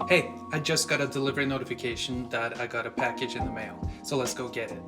Hey, I just got a delivery notification that I got a package in the mail, so let's go get it.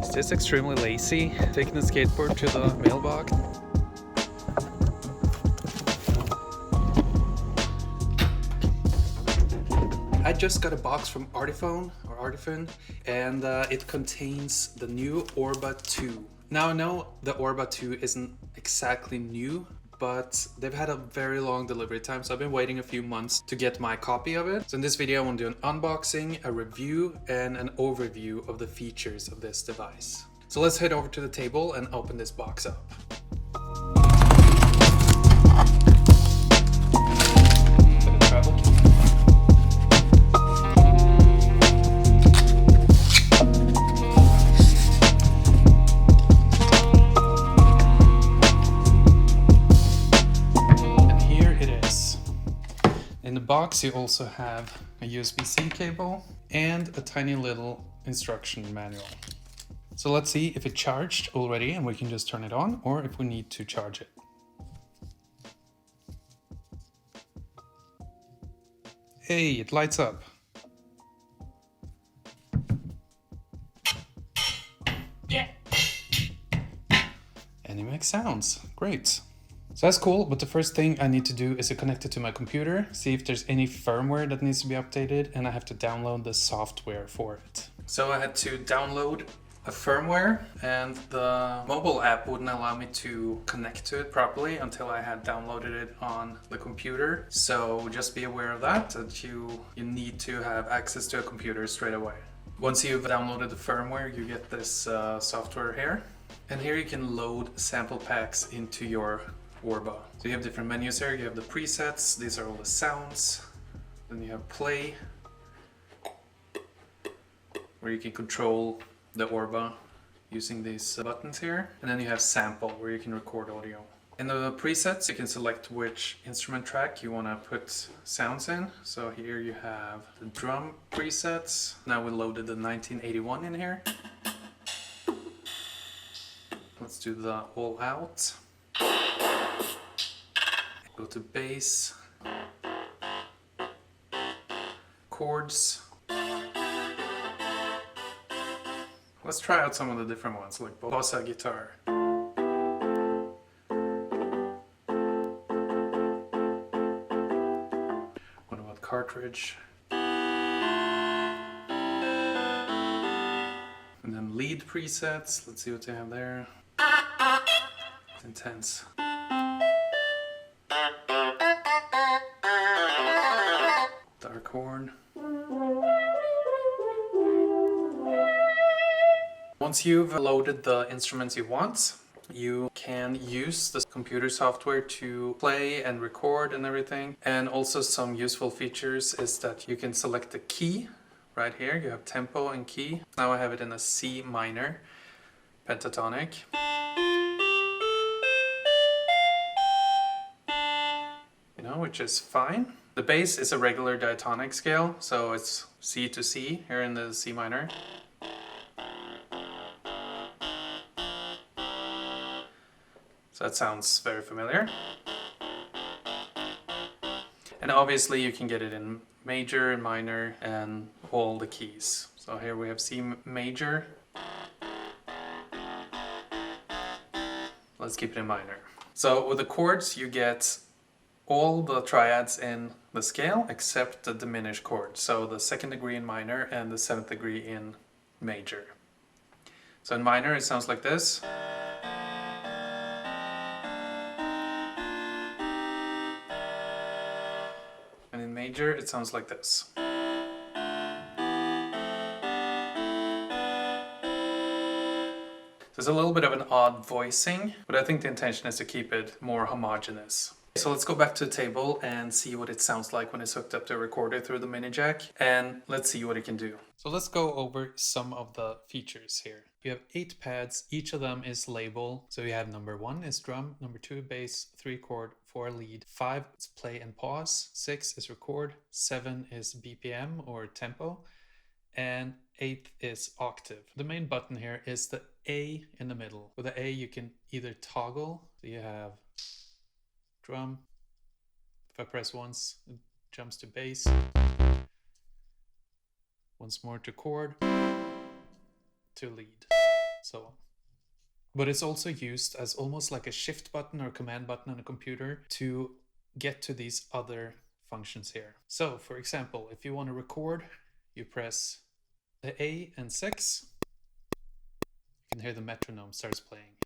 Is this extremely lazy? Taking the skateboard to the mailbox? I just got a box from Artiphon, and it contains the new Orba 2. Now I know the Orba 2 isn't exactly new, but they've had a very long delivery time, so I've been waiting a few months to get my copy of it. So in this video I want to do an unboxing, a review, and an overview of the features of this device. So let's head over to the table and open this box up. In the box you also have a USB-C cable and a tiny little instruction manual. So let's see if it charged already and we can just turn it on, or if we need to charge it. Hey, it lights up. Yeah. And it makes sounds. Great. So that's cool, but the first thing I need to do is to connect it to my computer, see if there's any firmware that needs to be updated, and I have to download the software for it. So I had to download a firmware, and the mobile app wouldn't allow me to connect to it properly until I had downloaded it on the computer. So just be aware of that you need to have access to a computer straight away. Once you've downloaded the firmware, you get this software here. And here you can load sample packs into your Orba. So you have different menus here. You have the presets, these are all the sounds. Then you have play, where you can control the Orba using these buttons here. And then you have sample, where you can record audio. In the presets, you can select which instrument track you want to put sounds in. So here you have the drum presets. Now we loaded the 1981 in here. Let's do the all out. Go to bass, chords. Let's try out some of the different ones, like bossa guitar. What about cartridge? And then lead presets. Let's see what they have there. It's intense. Dark horn. Once you've loaded the instruments you want, you can use the computer software to play and record and everything. And also some useful features is that you can select the key. Right here you have tempo and key. Now I have it in a C minor pentatonic. Which is fine. The bass is a regular diatonic scale, so it's C to C here in the C minor. So that sounds very familiar. And obviously you can get it in major and minor and all the keys. So here we have C major. Let's keep it in minor. So with the chords you get all the triads in the scale except the diminished chord. So the second degree in minor and the seventh degree in major. So in minor it sounds like this. And in major it sounds like this. There's a little bit of an odd voicing, but I think the intention is to keep it more homogeneous. So let's go back to the table and see what it sounds like when it's hooked up to a recorder through the mini jack, and let's see what it can do. So let's go over some of the features here. You have 8 pads, each of them is labeled. So you have number 1 is drum, number 2 bass, 3 chord, 4 lead, 5 is play and pause, 6 is record, 7 is BPM or tempo, and 8 is octave. The main button here is the A in the middle. With the A you can either toggle, so you have drum. If I press once, it jumps to bass, once more to chord, to lead, so on. But it's also used as almost like a shift button or command button on a computer to get to these other functions here. So for example, if you want to record, you press the A and 6. You can hear the metronome starts playing.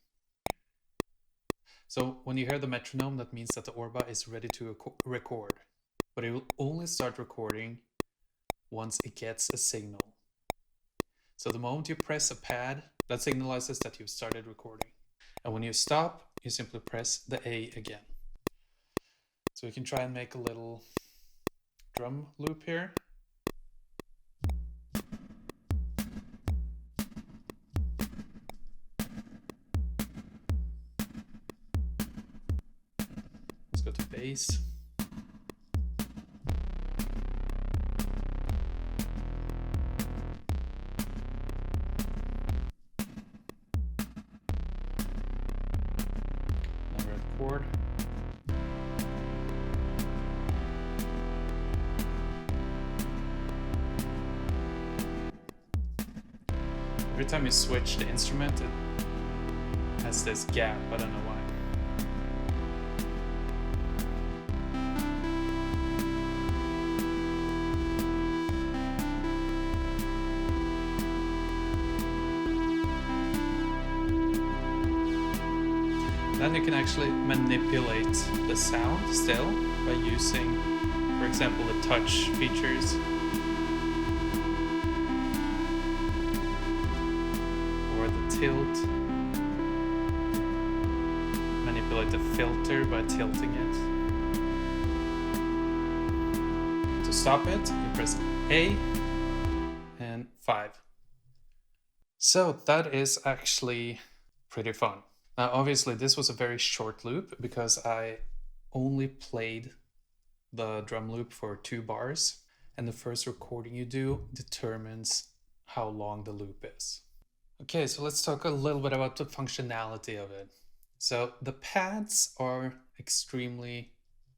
So when you hear the metronome, that means that the Orba is ready to record. But it will only start recording once it gets a signal. So the moment you press a pad, that signalizes that you've started recording. And when you stop, you simply press the A again. So we can try and make a little drum loop here. Let's go to bass. Now we're at chord. Every time you switch the instrument, it has this gap. I don't know why. Then you can actually manipulate the sound still by using, for example, the touch features. Or the tilt. Manipulate the filter by tilting it. To stop it, you press A and 5. So that is actually pretty fun. Now, obviously, this was a very short loop because I only played the drum loop for 2 bars, and the first recording you do determines how long the loop is. Okay, so let's talk a little bit about the functionality of it. So the pads are extremely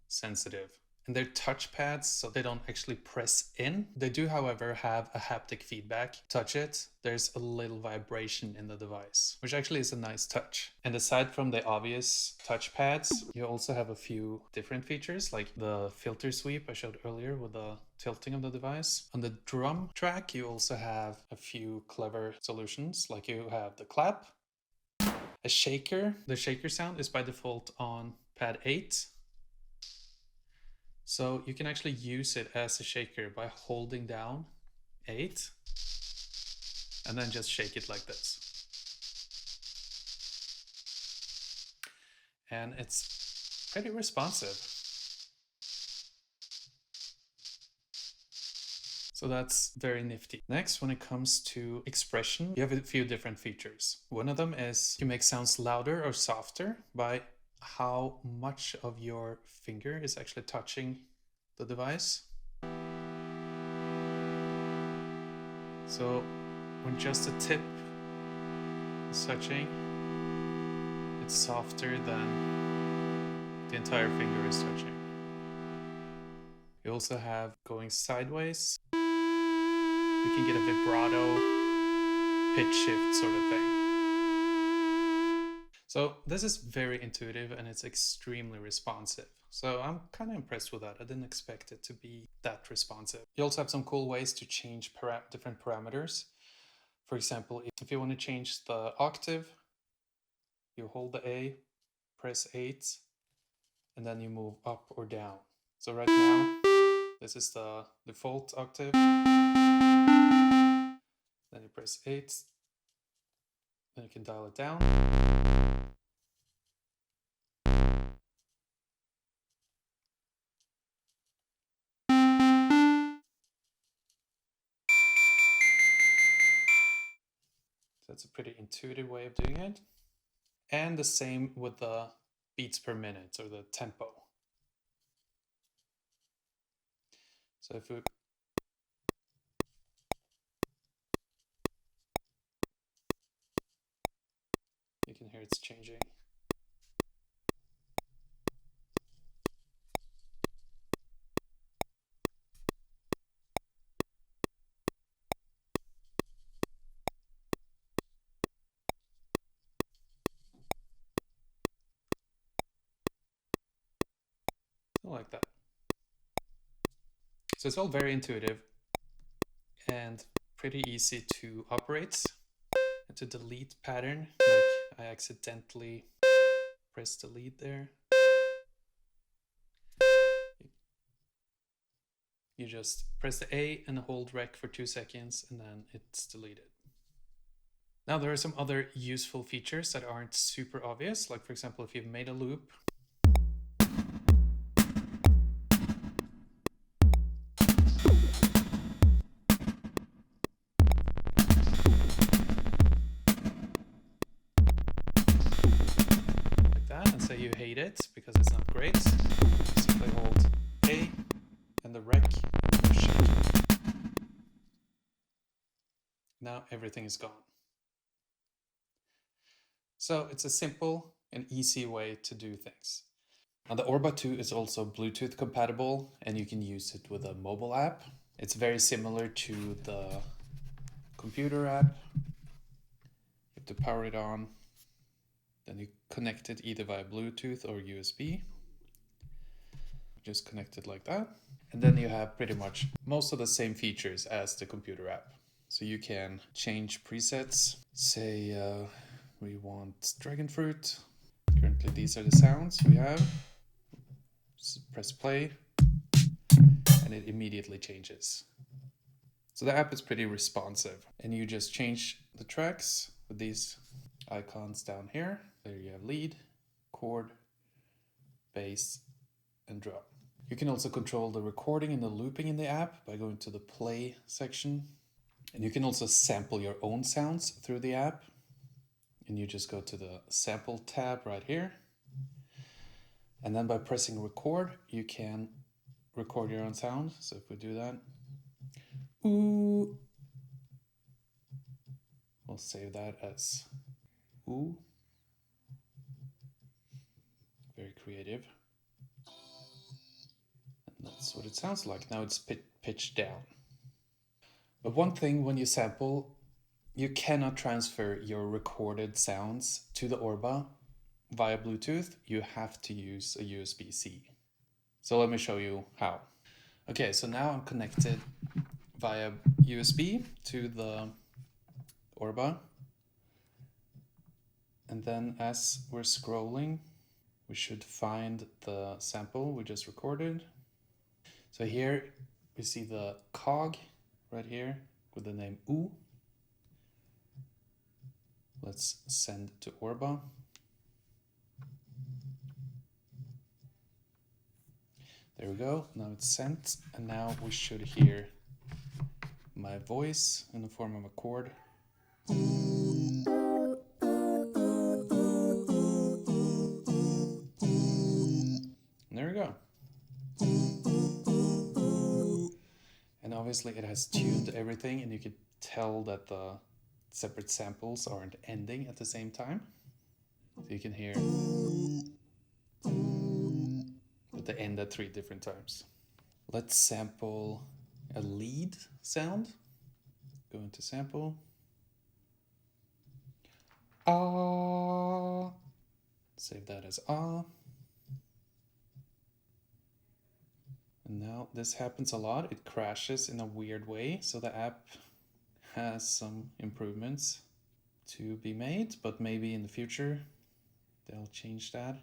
sensitive. And they're touch pads, so they don't actually press in. They do, however, have a haptic feedback. Touch it, there's a little vibration in the device, which actually is a nice touch. And aside from the obvious touch pads, you also have a few different features, like the filter sweep I showed earlier with the tilting of the device. On the drum track, you also have a few clever solutions, like you have the clap, a shaker. The shaker sound is by default on pad 8. So you can actually use it as a shaker by holding down 8 and then just shake it like this. And it's pretty responsive. So that's very nifty. Next, when it comes to expression, you have a few different features. One of them is you make sounds louder or softer by how much of your finger is actually touching the device. So when just the tip is touching, it's softer than the entire finger is touching. You also have going sideways. You can get a vibrato, pitch shift sort of thing. So this is very intuitive and it's extremely responsive. So I'm kind of impressed with that. I didn't expect it to be that responsive. You also have some cool ways to change different parameters. For example, if you want to change the octave, you hold the A, press 8, and then you move up or down. So right now, this is the default octave. Then you press 8, then you can dial it down. That's a pretty intuitive way of doing it. And the same with the beats per minute or the tempo. So if we you can hear it's changing. like that. So it's all very intuitive and pretty easy to operate. And to delete pattern, like I accidentally pressed delete there. You just press the A and hold rec for 2 seconds and then it's deleted. Now there are some other useful features that aren't super obvious, like for example if you've made a loop, like that, and say you hate it because it's not great, simply hold A and the rec and push it. Now everything is gone. So it's a simple and easy way to do things. Now the Orba 2 is also Bluetooth compatible and you can use it with a mobile app. It's very similar to the computer app. You have to power it on, then you connect it either via Bluetooth or USB. Just connect it like that. And then you have pretty much most of the same features as the computer app. So you can change presets. Say we want dragon fruit. Currently these are the sounds we have. Press play and it immediately changes. So the app is pretty responsive and you just change the tracks with these icons down here. There you have lead, chord, bass, and drum. You can also control the recording and the looping in the app by going to the play section. And you can also sample your own sounds through the app. And you just go to the sample tab right here. And then by pressing record, you can record your own sound. So if we do that, ooh, we'll save that as ooh. Very creative. And that's what it sounds like. Now it's pitched down. But one thing when you sample, you cannot transfer your recorded sounds to the Orba via Bluetooth. You have to use a USB-C. So let me show you how. Okay, so now I'm connected via USB to the Orba. And then as we're scrolling, we should find the sample we just recorded. So here we see the cog right here with the name oo. Let's send to Orba. There we go, now it's sent, and now we should hear my voice in the form of a chord. And there we go. And obviously it has tuned everything, and you could tell that the separate samples aren't ending at the same time. So you can hear that they end at 3 different times. Let's sample a lead sound. Go into sample. Ah. Save that as ah. And now this happens a lot. It crashes in a weird way. So the app has some improvements to be made, but maybe in the future they'll change that.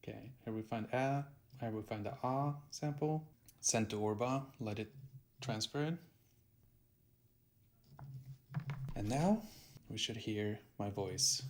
Okay, here we find a, here we find the ah sample. Send to Orba, let it transfer it. And now we should hear my voice.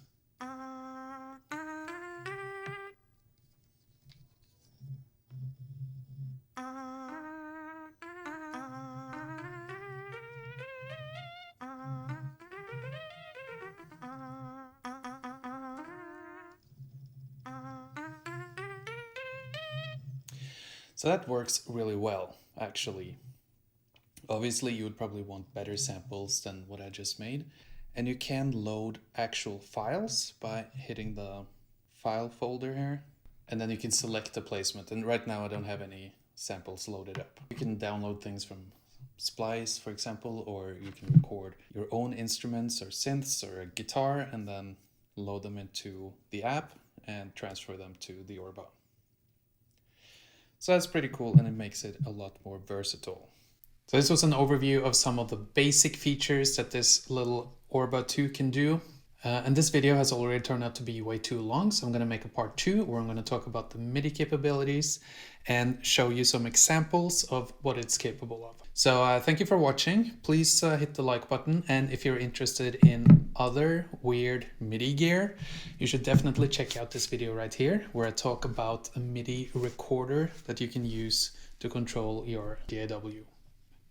So that works really well, actually. Obviously, you would probably want better samples than what I just made. And you can load actual files by hitting the file folder here. And then you can select the placement. And right now I don't have any samples loaded up. You can download things from Splice, for example, or you can record your own instruments or synths or a guitar and then load them into the app and transfer them to the Orba. So that's pretty cool, and it makes it a lot more versatile. So this was an overview of some of the basic features that this little Orba 2 can do. And this video has already turned out to be way too long, so I'm going to make a part 2 where I'm going to talk about the MIDI capabilities and show you some examples of what it's capable of. So thank you for watching. Please hit the like button, and if you're interested in other weird MIDI gear, you should definitely check out this video right here where I talk about a MIDI recorder that you can use to control your DAW.